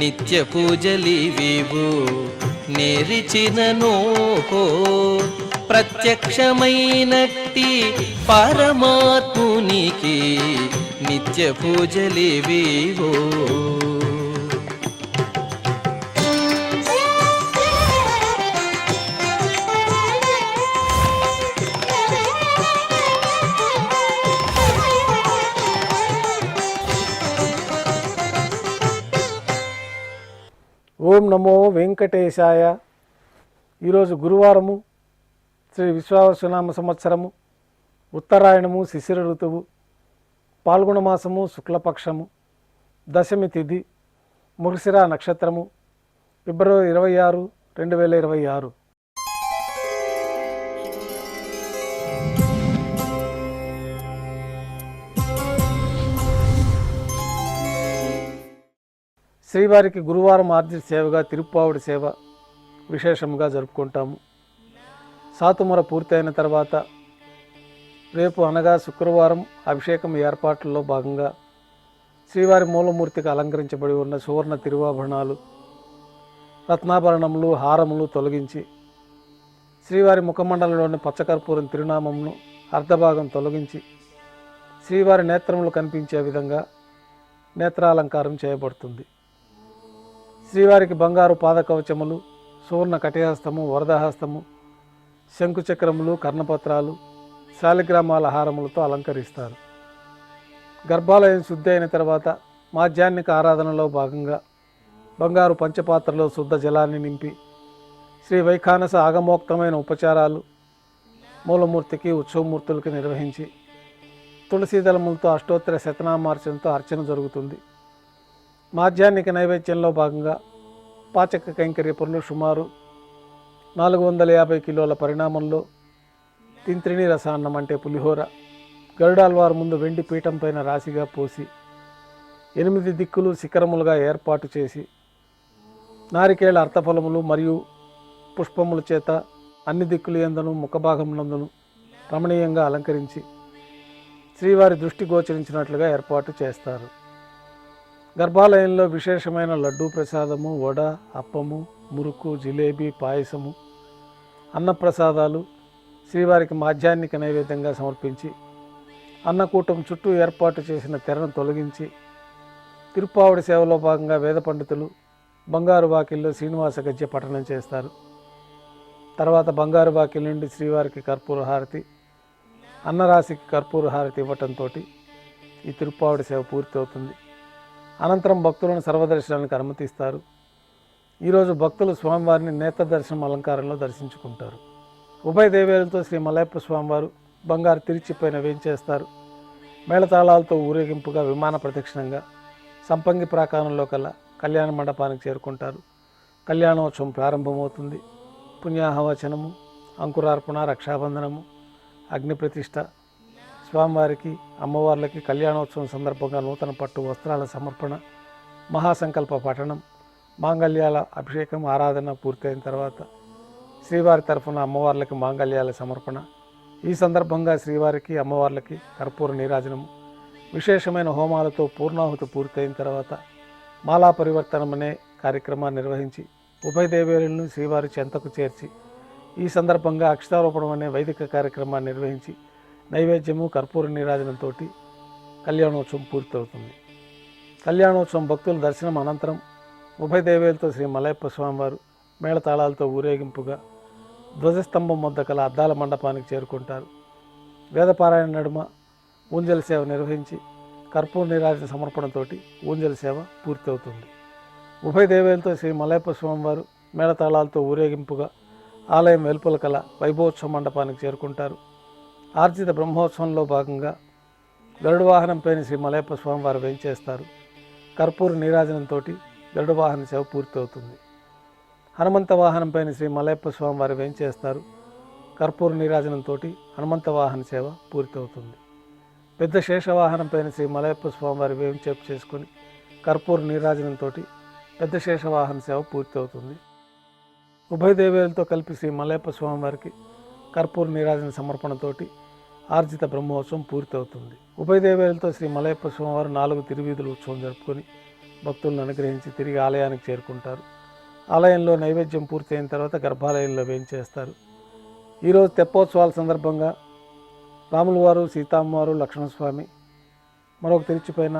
నిత్య పూజలివివు నేరిచినను ప్రత్యక్షమైనట్టి పరమాత్మునికి నిత్య పూజలివివో. ఓం నమో వెంకటేశాయ. ఈరోజు గురువారము, శ్రీ విశ్వావసునామ సంవత్సరము, ఉత్తరాయణము, శిశిర ఋతువు, పాల్గొన మాసము, శుక్లపక్షము, దశమి తిథి, మృగశిర నక్షత్రము, ఫిబ్రవరి 26, 2026. శ్రీవారికి గురువారం ఆర్జిత సేవగా తిరుప్పావుడి సేవ విశేషంగా జరుపుకుంటాము. సాతుముర పూర్తయిన తర్వాత రేపు అనగా శుక్రవారం అభిషేకం ఏర్పాట్లలో భాగంగా శ్రీవారి మూలమూర్తికి అలంకరించబడి ఉన్న సువర్ణ తిరువాభరణాలు, రత్నాభరణములు, హారములు తొలగించి శ్రీవారి ముఖమండలంలోని పచ్చకర్పూరం తిరునామమును అర్ధభాగం తొలగించి శ్రీవారి నేత్రములు కనిపించే విధంగా నేత్రాలంకారం చేయబడుతుంది. శ్రీవారికి బంగారు పాదకవచములు, సువర్ణ కటిహస్తము, వరదహస్తము, శంకుచక్రములు, కర్ణపత్రాలు, శాలిగ్రామాల హారములతో అలంకరిస్తారు. గర్భాలయం శుద్ధి అయిన తర్వాత మాధ్యాహ్నిక ఆరాధనలో భాగంగా బంగారు పంచపాత్రలో శుద్ధ జలాన్ని నింపి శ్రీ వైఖానస ఆగమోక్తమైన ఉపచారాలు మూలమూర్తికి, ఉత్సవమూర్తులకి నిర్వహించి తులసీదళములతో అష్టోత్తర శతనామార్చనతో అర్చన జరుగుతుంది. మాధ్యాహ్నిక నైవేద్యంలో భాగంగా పాచక కైంకర్య పనులు సుమారు 450 కిలోల పరిణామంలో తింత్రిణి రసాన్నం అంటే పులిహోర గరుడాల్వారు ముందు వెండి పీఠం పైన రాశిగా పోసి 8 దిక్కులు శిఖరములుగా ఏర్పాటు చేసి నారికేళ అర్థఫలములు మరియు పుష్పముల చేత అన్ని దిక్కులు యందును ముఖభాగమునందును రమణీయంగా అలంకరించి శ్రీవారి దృష్టి గోచరించినట్లుగా ఏర్పాటు చేస్తారు. గర్భాలయంలో విశేషమైన లడ్డూ ప్రసాదము, వడ, అప్పము, మురుకు, జిలేబీ, పాయసము, అన్నప్రసాదాలు శ్రీవారికి మాధ్యాహ్నిక నైవేద్యంగా సమర్పించి అన్నకూటం చుట్టూ ఏర్పాటు చేసిన తెరను తొలగించి తిరుప్పావుడి సేవలో భాగంగా వేద పండితులు బంగారు వాకిల్లో శ్రీనివాస గద్య పఠనం చేస్తారు. తర్వాత బంగారు వాకిల్ నుండి శ్రీవారికి కర్పూర హారతి, అన్నరాశికి కర్పూర హారతి ఇవ్వటంతో ఈ తిరుప్పావుడి సేవ పూర్తి అవుతుంది. అనంతరం భక్తులను సర్వదర్శనానికి అనుమతిస్తారు. ఈరోజు భక్తులు స్వామివారిని నేత్ర దర్శనం అలంకారంలో దర్శించుకుంటారు. ఉభయ దేవేలతో శ్రీ మలయప్ప స్వామివారు బంగారు తిరిచిపైన వేంచేస్తారు. మేళతాళాలతో ఊరేగింపుగా విమాన ప్రదక్షిణంగా సంపంగి ప్రాకారంలో కల్లా కళ్యాణ మండపానికి చేరుకుంటారు. కళ్యాణోత్సవం ప్రారంభమవుతుంది. పుణ్యాహవచనము, అంకురార్పణ, రక్షాబంధనము, అగ్నిప్రతిష్ఠ, స్వామివారికి, అమ్మవార్లకి కళ్యాణోత్సవం సందర్భంగా నూతన పట్టు వస్త్రాల సమర్పణ, మహాసంకల్ప పఠనం, మాంగళ్యాల అభిషేకం, ఆరాధన పూర్తయిన తర్వాత శ్రీవారి తరఫున అమ్మవార్లకి మాంగళ్యాల సమర్పణ. ఈ సందర్భంగా శ్రీవారికి, అమ్మవార్లకి కర్పూర నీరాజనము, విశేషమైన హోమాలతో పూర్ణాహుతి పూర్తయిన తర్వాత మాలా పరివర్తనం అనే కార్యక్రమాన్ని నిర్వహించి ఉభయ దేవేరులను శ్రీవారి చెంతకు చేర్చి ఈ సందర్భంగా అక్షతారోపణం అనే వైదిక కార్యక్రమాన్ని నిర్వహించి నైవేద్యము, కర్పూర నీరాజనంతో కళ్యాణోత్సవం పూర్తవుతుంది. కళ్యాణోత్సవం భక్తుల దర్శనం అనంతరం ఉభయ దేవేలతో శ్రీ మలయప్ప స్వామివారు మేళతాళాలతో ఊరేగింపుగా ధ్వజస్తంభం వద్ద కల అద్దాల మండపానికి చేరుకుంటారు. వేదపారాయణ నడుమ ఊంజల సేవ నిర్వహించి కర్పూర నీరాజన సమర్పణతోటి ఊంజల సేవ పూర్తవుతుంది. ఉభయ దేవేలతో శ్రీ మలయప్ప స్వామివారు మేళతాళాలతో ఊరేగింపుగా ఆలయం వెలుపల కల వైభవోత్సవ మండపానికి చేరుకుంటారు. ఆర్జిత బ్రహ్మోత్సవంలో భాగంగా గరుడ వాహనంపైన శ్రీ మలయప్ప స్వామివారు వేంచేస్తారు. కర్పూర నీరాజనంతో గరుడ వాహన సేవ పూర్తవుతుంది. హనుమంత వాహనంపైన శ్రీ మలయప్ప స్వామివారు వేంచేస్తారు. కర్పూర నీరాజనంతో హనుమంత వాహన సేవ పూర్తవుతుంది. పెద్ద శేషవాహనంపైన శ్రీ మలయప్ప స్వామివారి వేంచేపు చేసుకొని కర్పూర నీరాజనంతో పెద్ద శేషవాహన సేవ పూర్తవుతుంది. ఉభయ దేవేలతో కలిపి శ్రీ మలయప్ప స్వామివారికి కర్పూర నీరాజన సమర్పణతోటి ఆర్జిత బ్రహ్మోత్సవం పూర్తవుతుంది. ఉభయదేవేలతో శ్రీ మలయప్ప స్వామివారు 4 తిరువీధుల ఉత్సవం జరుపుకొని భక్తులను అనుగ్రహించి తిరిగి ఆలయానికి చేరుకుంటారు. ఆలయంలో నైవేద్యం పూర్తయిన తర్వాత గర్భాలయంలో వేంచేస్తారు. ఈరోజు తెప్పోత్సవాల సందర్భంగా రాముల వారు, సీతమ్మవారు, లక్ష్మణస్వామి, మరొక తిరుచిపైన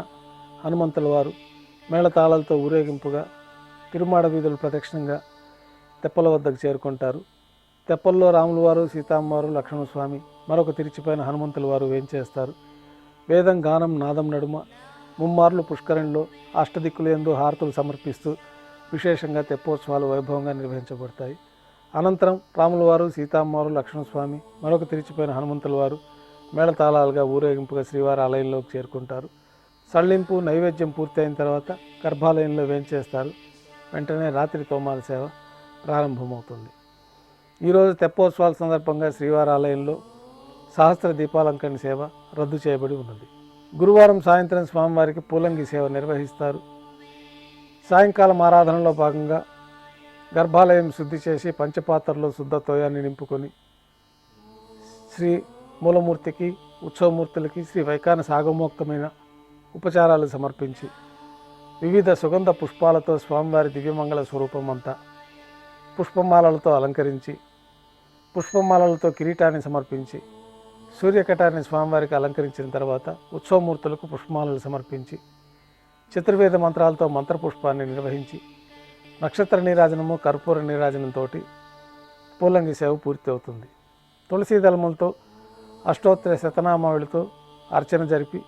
హనుమంతుల వారు మేళతాళాలతో ఊరేగింపుగా తిరుమాడ వీధులు ప్రదక్షిణంగా తెప్పల వద్దకు చేరుకుంటారు. తెప్పల్లో రాముల వారు, సీతమ్మవారు, లక్ష్మణస్వామి, మరొక తిరుచిపైన హనుమంతుల వారు వేంచేస్తారు. వేదం, గానం, నాదం నడుమ ముమ్మార్లు పుష్కరంలో అష్టదిక్కులందు హారతులు సమర్పిస్తూ విశేషంగా తెప్పోత్సవాలు వైభవంగా నిర్వహించబడతాయి. అనంతరం రాముల వారు, సీతమ్మవారు, లక్ష్మణస్వామి, మరొక తిరుచిపైన హనుమంతుల వారు మేళతాళాలుగా ఊరేగింపుగా శ్రీవారి ఆలయంలోకి చేరుకుంటారు. సళ్ళింపు, నైవేద్యం పూర్తయిన తర్వాత గర్భాలయంలో వేంచేస్తారు. వెంటనే రాత్రి తోమాల సేవ ప్రారంభమవుతుంది. ఈరోజు తెప్పోత్సవాల సందర్భంగా శ్రీవారి ఆలయంలో సహస్ర దీపాలంకరణ సేవ రద్దు చేయబడి ఉన్నది. గురువారం సాయంత్రం స్వామివారికి పూలంగి సేవ నిర్వహిస్తారు. సాయంకాలం ఆరాధనలో భాగంగా గర్భాలయం శుద్ధి చేసి పంచపాత్రలో శుద్ధ తోయాన్ని నింపుకొని శ్రీ మూలమూర్తికి, ఉత్సవమూర్తులకి శ్రీ వైఖాన సాగమోక్తమైన ఉపచారాలు సమర్పించి వివిధ సుగంధ పుష్పాలతో స్వామివారి దివ్యమంగళ స్వరూపం అంతా పుష్పమాలలతో అలంకరించి పుష్పమాలలతో కిరీటాన్ని సమర్పించి సూర్యకటాన్ని స్వామివారికి అలంకరించిన తర్వాత ఉత్సవమూర్తులకు పుష్పమాలలు సమర్పించి చతుర్వేద మంత్రాలతో మంత్రపుష్పాన్ని నిర్వహించి నక్షత్ర నీరాజనము, కర్పూర నీరాజనంతో పూలంగి సేవ పూర్తి అవుతుంది. తులసీ దళములతో అష్టోత్తర శతనామావళితో అర్చన జరిపి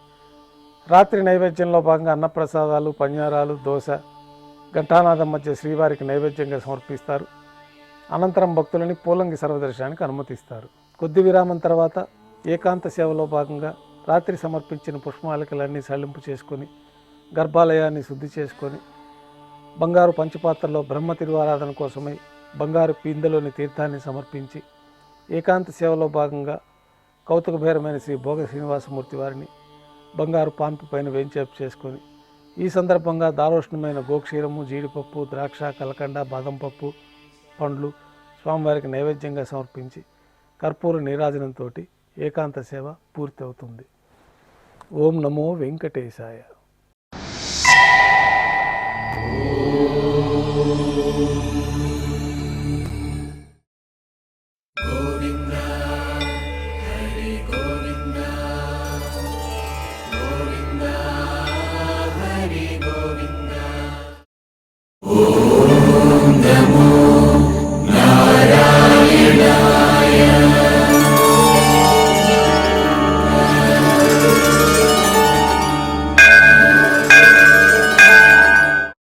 రాత్రి నైవేద్యంలో భాగంగా అన్నప్రసాదాలు, పඤ్ఞారాలు, దోశ, ఘంటానాదం మధ్య శ్రీవారికి నైవేద్యంగా సమర్పిస్తారు. అనంతరం భక్తులని పూలంగి సర్వదర్శనానికి అనుమతిస్తారు. కొద్ది విరామం తర్వాత ఏకాంత సేవలో భాగంగా రాత్రి సమర్పించిన పుష్పమాలికలన్నీ సళ్లింపు చేసుకొని గర్భాలయాన్ని శుద్ధి చేసుకొని బంగారు పంచపాత్రలో బ్రహ్మ తిరువారాధన కోసమై బంగారు పిందెలోని తీర్థాన్ని సమర్పించి ఏకాంత సేవలో భాగంగా కౌతుకభైరమైన శ్రీ భోగ శ్రీనివాసమూర్తి వారిని బంగారు పాన్పు పైన వేంచేపు చేసుకొని ఈ సందర్భంగా దారోష్ణమైన గోక్షీరము, జీడిపప్పు, ద్రాక్ష, కలకండ, బాదం పప్పు, పండ్లు స్వామివారికి నైవేద్యంగా సమర్పించి కర్పూర నీరాజనంతో ఏకాంత సేవ పూర్తి అవుతుంది. ఓం నమో వెంకటేశాయ.